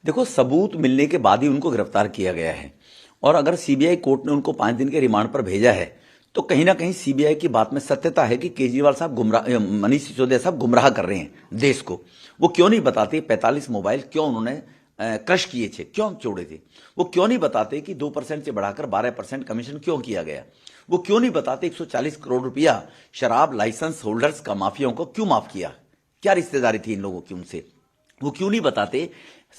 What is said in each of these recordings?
देखो, सबूत मिलने के बाद ही उनको गिरफ्तार किया गया है। और अगर सीबीआई कोर्ट ने उनको 5 दिन के रिमांड पर भेजा है तो कहीं ना कहीं सीबीआई की बात में सत्यता है कि केजरीवाल साहब मनीष सिसोदिया साहब गुमराह कर रहे हैं देश को। वो क्यों नहीं बताते 45 मोबाइल क्यों उन्होंने क्रश किए थे, क्यों छोड़े थे? वो क्यों नहीं बताते कि 2% से बढ़ाकर 12% कमीशन क्यों किया गया? वो क्यों नहीं बताते 140 करोड़ रुपया शराब लाइसेंस होल्डर्स का माफियाओं को क्यों माफ किया? क्या रिश्तेदारी थी इन लोगों की उनसे? वो क्यों नहीं बताते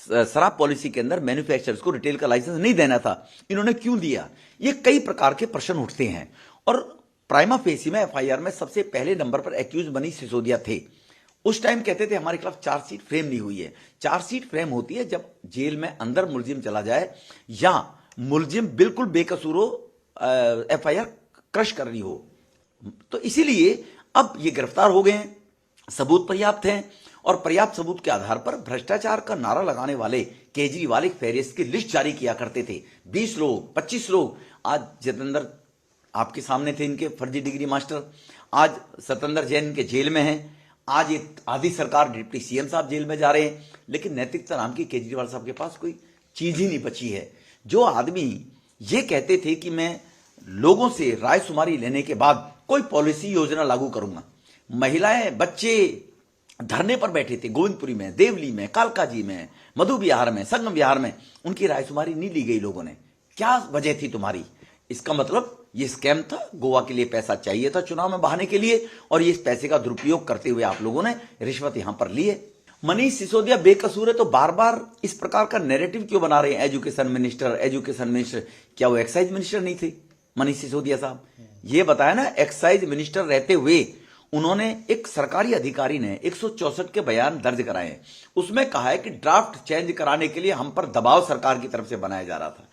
शराब पॉलिसी के अंदर मैन्युफैक्चरर्स को रिटेल का लाइसेंस नहीं देना था, इन्होंने क्यों दिया? ये कई प्रकार के प्रश्न उठते हैं। और प्राइमा फेसी में एफआईआर में सबसे पहले नंबर पर एक्यूज मनीष सिसोदिया थे। उस टाइम कहते थे हमारे खिलाफ चार्जशीट फ्रेम नहीं हुई है। चार्जशीट फ्रेम होती है जब जेल में अंदर मुलजिम चला जाए या मुलजिम बिल्कुल बेकसूर हो, एफआईआर क्रश करनी हो। तो इसीलिए अब ये गिरफ्तार हो गए हैं, सबूत पर्याप्त हैं। और पर्याप्त सबूत के आधार पर भ्रष्टाचार का नारा लगाने वाले केजरीवाल एक फेरिस्त की लिस्ट जारी किया करते थे। 20 लोग, 25 लोग। आज जितेंद्र आपके सामने थे, इनके फर्जी डिग्री मास्टर। आज सत्येंद्र जैन इनके जेल में हैं। आज ये आधी सरकार डिप्टी सीएम साहब जेल में जा रहे हैं। लेकिन नैतिकता नाम की केजरीवाल साहब के पास कोई चीज ही नहीं बची है। जो आदमी ये कहते थे कि मैं लोगों से राय शुमारी लेने के बाद कोई पॉलिसी योजना लागू करूंगा, महिलाएं बच्चे धरने पर बैठे थे गोविंदपुरी में, देवली में, कालकाजी में, मधु विहार में, संगम विहार में, उनकी रायशुमारी नहीं ली गई लोगों ने। क्या वजह थी तुम्हारी? इसका मतलब ये स्कैम था, गोवा के लिए पैसा चाहिए था चुनाव में बहाने के लिए, और ये इस पैसे का दुरुपयोग करते हुए आप लोगों ने रिश्वत यहां पर ली है। मनीष सिसोदिया बेकसूर है तो बार बार इस प्रकार का नैरेटिव क्यों बना रहे हैं? एजुकेशन मिनिस्टर, क्या वो एक्साइज मिनिस्टर नहीं थे मनीष सिसोदिया साहब? ये बताया ना, एक्साइज मिनिस्टर रहते हुए उन्होंने, एक सरकारी अधिकारी ने 164 के बयान दर्ज कराए हैं। उसमें कहा है कि ड्राफ्ट चेंज कराने के लिए हम पर दबाव सरकार की तरफ से बनाया जा रहा था।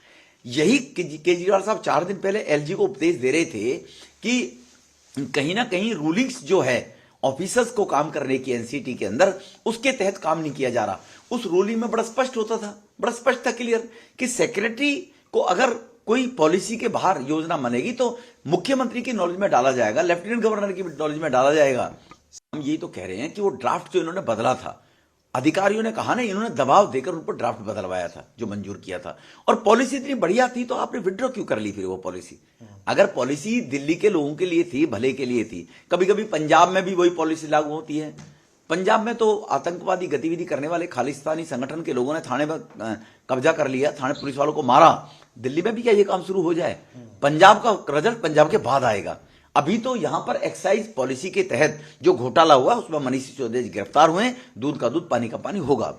यही केजरीवाल साहब 4 दिन पहले एलजी को उपदेश दे रहे थे कि कहीं ना कहीं रूलिंग्स जो है ऑफिसर्स को काम करने की एनसीटी के अंदर, उसके तहत काम नहीं किया जा रहा। उस रूलिंग में बड़ा स्पष्ट होता था, बड़ा स्पष्ट था, क्लियर, कि सेक्रेटरी को अगर कोई पॉलिसी के बाहर योजना बनेगी तो मुख्यमंत्री की नॉलेज में डाला जाएगा, लेफ्टिनेंट गवर्नर की नॉलेज में डाला जाएगा। हम यही तो कह रहे हैं कि वो ड्राफ्ट जो इन्होंने बदला था, अधिकारियों ने कहा ना, इन्होंने दबाव देकर उन पर ड्राफ्ट बदलवाया था जो मंजूर किया था। और पॉलिसी इतनी बढ़िया थी तो आपने विड्रॉ क्यों कर ली फिर वो पॉलिसी? अगर पॉलिसी दिल्ली के लोगों के लिए थी, भले के लिए थी। कभी कभी पंजाब में भी वही पॉलिसी लागू होती है। पंजाब में तो आतंकवादी गतिविधि करने वाले खालिस्तानी संगठन के लोगों ने थाने में कब्जा कर लिया, थाने पुलिस वालों को मारा। दिल्ली में भी क्या ये काम शुरू हो जाए? पंजाब का रिजल्ट पंजाब के बाद आएगा। अभी तो यहां पर एक्साइज पॉलिसी के तहत जो घोटाला हुआ उसमें मनीष सिसोदिया गिरफ्तार हुए। दूध का दूध पानी का पानी होगा।